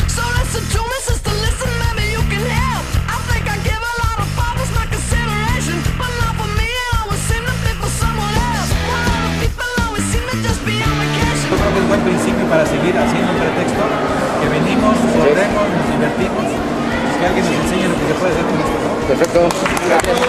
So listen to me, sister, listen, maybe you can help. I think I give a lot of fathers my consideration, but not for me, it always seemed to be for someone else. While other people always seem to just be on vacation. Yo creo que es buen principio para seguir haciendo un pretexto, que venimos, corremos, nos divertimos, que alguien nos enseñe lo que se puede hacer con esto, ¿no? Perfecto. Gracias.